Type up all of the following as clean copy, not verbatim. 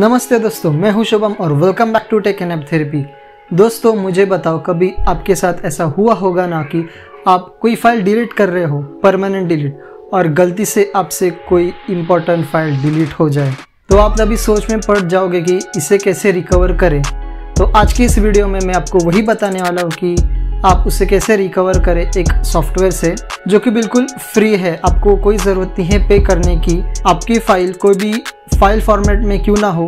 नमस्ते दोस्तों, मैं हूं शुभम और welcome back to tech and app therapy. दोस्तों मुझे बताओ, कभी आपके साथ ऐसा हुआ होगा ना कि आप कोई फाइल डिलीट कर रहे हो, परमानेंट डिलीट, और गलती से आपसे कोई इम्पोर्टेंट फाइल डिलीट हो जाए तो आप तभी सोच में पड़ जाओगे कि इसे कैसे रिकवर करें। तो आज की इस वीडियो में मैं आपको वही बताने वाला हूँ कि आप उसे कैसे रिकवर करें एक सॉफ्टवेयर से जो कि बिल्कुल फ्री है। आपको कोई ज़रूरत नहीं है पे करने की। आपकी फ़ाइल कोई भी फाइल फॉर्मेट में क्यों ना हो,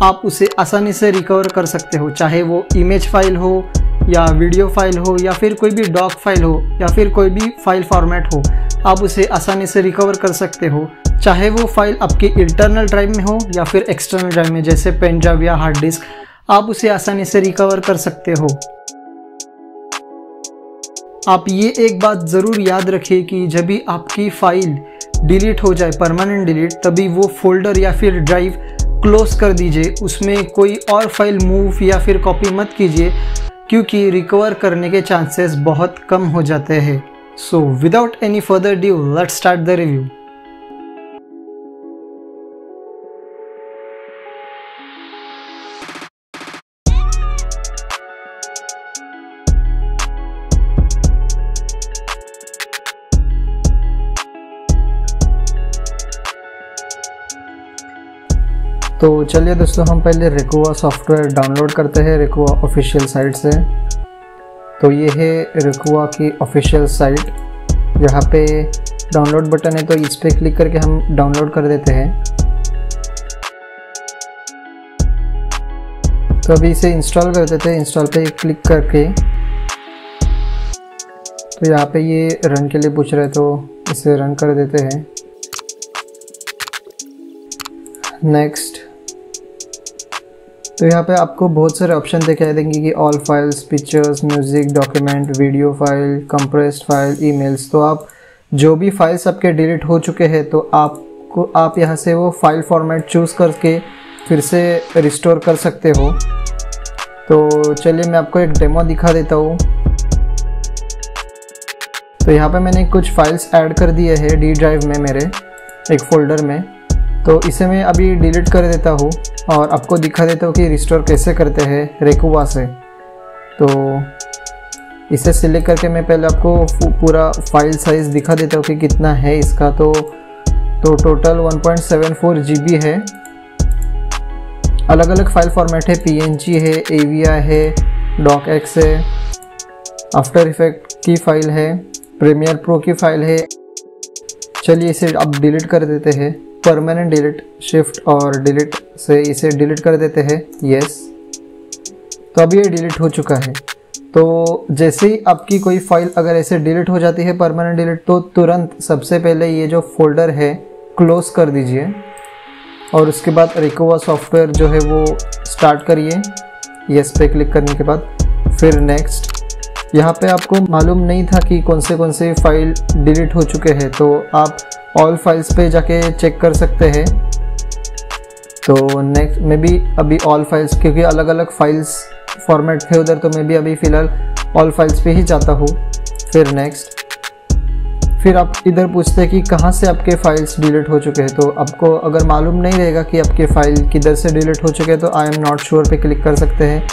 आप उसे आसानी से रिकवर कर सकते हो, चाहे वो इमेज फाइल हो या वीडियो फाइल हो या फिर कोई भी डॉक फाइल हो या फिर कोई भी फाइल फॉर्मेट हो। आप उसे आसानी से रिकवर कर सकते हो, चाहे वो फाइल आपके इंटरनल ड्राइव में हो या फिर एक्सटर्नल ड्राइव में, जैसे पेन ड्राइव या हार्ड डिस्क। आप उसे आसानी से रिकवर कर सकते हो। आप ये एक बात ज़रूर याद रखिए कि जब भी आपकी फ़ाइल डिलीट हो जाए, परमानेंट डिलीट, तभी वो फोल्डर या फिर ड्राइव क्लोज कर दीजिए। उसमें कोई और फाइल मूव या फिर कॉपी मत कीजिए, क्योंकि रिकवर करने के चांसेस बहुत कम हो जाते हैं। So without any further due, let's start the review. तो चलिए दोस्तों, हम पहले रेकुआ सॉफ्टवेयर डाउनलोड करते हैं रेकुआ ऑफिशियल साइट से। तो ये है रेकुआ की ऑफिशियल साइट। यहाँ पे डाउनलोड बटन है, तो इस पर क्लिक करके हम डाउनलोड कर देते हैं। तो अभी इसे इंस्टॉल कर देते हैं। इंस्टॉल पे क्लिक करके तो यहाँ पे ये रन के लिए पूछ रहे हैं, तो इसे रन कर देते हैं। नेक्स्ट। तो यहाँ पे आपको बहुत सारे ऑप्शन दिखाई देंगे कि all files, pictures, music, document, video file, compressed file, emails. तो आप जो भी फाइल्स आपके डिलीट हो चुके हैं, तो आप यहाँ से वो फाइल फॉर्मेट चूज़ करके फिर से रिस्टोर कर सकते हो। तो चलिए मैं आपको एक डेमो दिखा देता हूँ। तो यहाँ पे मैंने कुछ फाइल्स ऐड कर दिए हैं डी ड्राइव में, मेरे एक फ़ोल्डर में। तो इसे मैं अभी डिलीट कर देता हूँ और आपको दिखा देता हूँ कि रिस्टोर कैसे करते हैं रेकुआ से। तो इसे सिलेक्ट करके मैं पहले आपको पूरा फाइल साइज़ दिखा देता हूँ कि कितना है इसका। तो टोटल 1.74 GB है। अलग अलग फाइल फॉर्मेट है, PNG है, AVI है, docx है, आफ्टर इफेक्ट की फ़ाइल है, प्रीमियर प्रो की फ़ाइल है। चलिए इसे अब डिलीट कर देते हैं। परमानेंट डिलीट, शिफ्ट और डिलीट से इसे डिलीट कर देते हैं। यस। तो अब ये डिलीट हो चुका है। तो जैसे ही आपकी कोई फाइल अगर ऐसे डिलीट हो जाती है परमानेंट डिलीट, तो तुरंत सबसे पहले ये जो फोल्डर है क्लोज कर दीजिए और उसके बाद रेकुआ सॉफ्टवेयर जो है वो स्टार्ट करिए। यस पे क्लिक करने के बाद फिर नेक्स्ट। यहाँ पे आपको मालूम नहीं था कि कौन से फाइल डिलीट हो चुके हैं, तो आप ऑल फाइल्स पे जाके चेक कर सकते हैं। तो नेक्स्ट मैं भी अभी ऑल फाइल्स, क्योंकि अलग अलग फाइल्स फॉर्मेट थे उधर, तो मैं भी अभी फ़िलहाल ऑल फाइल्स पे ही जाता हूँ। फिर नेक्स्ट। फिर आप इधर पूछते हैं कि कहाँ से आपके फाइल्स डिलीट हो चुके हैं। तो आपको अगर मालूम नहीं रहेगा कि आपके फाइल किधर से डिलीट हो चुके हैं, तो आई एम नॉट श्योर पे क्लिक कर सकते हैं,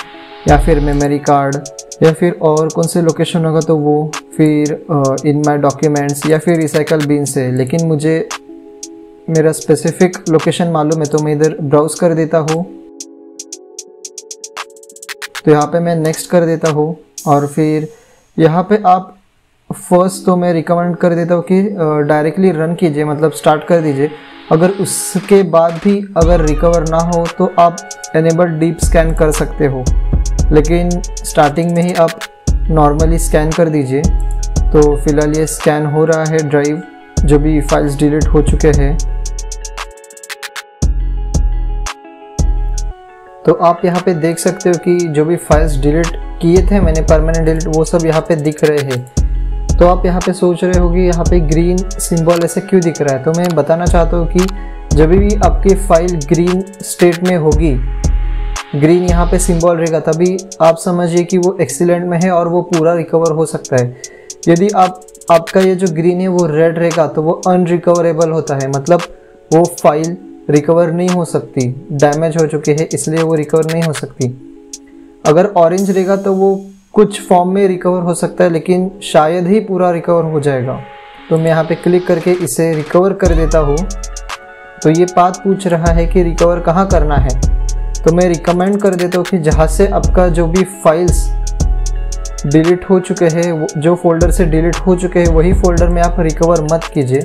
या फिर मेमोरी कार्ड, या फिर और कौन से लोकेशन होगा तो वो, फिर इन माय डॉक्यूमेंट्स, या फिर रिसाइकल बिन से। लेकिन मुझे मेरा स्पेसिफिक लोकेशन मालूम है, तो मैं इधर ब्राउज़ कर देता हूँ। तो यहाँ पे मैं नेक्स्ट कर देता हूँ और फिर यहाँ पे आप फर्स्ट तो मैं रिकमेंड कर देता हूँ कि डायरेक्टली रन कीजिए, मतलब स्टार्ट कर दीजिए। अगर उसके बाद भी अगर रिकवर ना हो तो आप एनेबल डीप स्कैन कर सकते हो, लेकिन स्टार्टिंग में ही आप नॉर्मली स्कैन कर दीजिए। तो फिलहाल ये स्कैन हो रहा है ड्राइव, जो भी फाइल्स डिलीट हो चुके हैं। तो आप यहाँ पे देख सकते हो कि जो भी फाइल्स डिलीट किए थे मैंने परमानेंट डिलीट, वो सब यहाँ पे दिख रहे हैं। तो आप यहाँ पे सोच रहे हो कि यहाँ पे ग्रीन सिंबल ऐसे क्यों दिख रहा है। तो मैं बताना चाहता हूँ कि जब भी आपकी फाइल ग्रीन स्टेट में होगी, ग्रीन यहाँ पे सिंबल रहेगा, तभी आप समझिए कि वो एक्सीलेंट में है और वो पूरा रिकवर हो सकता है। यदि आपका ये जो ग्रीन है वो रेड रहेगा, तो वो अनरिकवरेबल होता है, मतलब वो फाइल रिकवर नहीं हो सकती, डैमेज हो चुकी है इसलिए वो रिकवर नहीं हो सकती। अगर ऑरेंज रहेगा तो वो कुछ फॉर्म में रिकवर हो सकता है, लेकिन शायद ही पूरा रिकवर हो जाएगा। तो मैं यहाँ पे क्लिक करके इसे रिकवर कर देता हूँ। तो ये पाथ पूछ रहा है कि रिकवर कहाँ करना है, तो मैं रिकमेंड कर देता हूँ कि जहाँ से आपका जो भी फाइल्स डिलीट हो चुके हैं, जो फोल्डर से डिलीट हो चुके हैं वही फोल्डर में आप रिकवर मत कीजिए,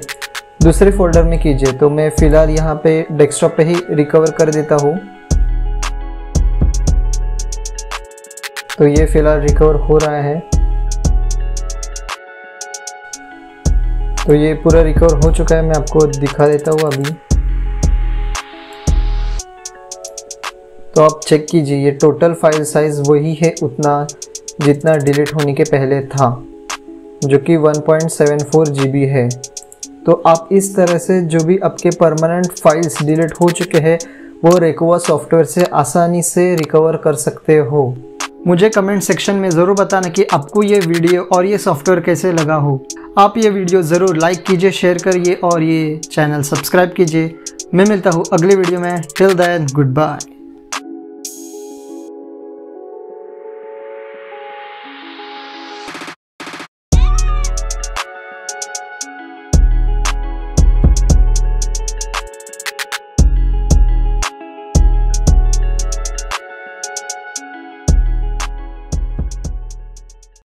दूसरे फोल्डर में कीजिए। तो मैं फ़िलहाल यहाँ पे डेस्कटॉप पे ही रिकवर कर देता हूँ। तो ये फ़िलहाल रिकवर हो रहा है। तो ये पूरा रिकवर हो चुका है, मैं आपको दिखा देता हूँ अभी। तो आप चेक कीजिए, ये टोटल फाइल साइज़ वही है उतना जितना डिलीट होने के पहले था, जो कि 1.74 GB है। तो आप इस तरह से जो भी आपके परमानेंट फाइल्स डिलीट हो चुके हैं वो रेकोवा सॉफ्टवेयर से आसानी से रिकवर कर सकते हो। मुझे कमेंट सेक्शन में ज़रूर बताना कि आपको ये वीडियो और ये सॉफ्टवेयर कैसे लगा हो। आप ये वीडियो ज़रूर लाइक कीजिए, शेयर करिए और ये चैनल सब्सक्राइब कीजिए। मैं मिलता हूँ अगले वीडियो में। Till then good bye.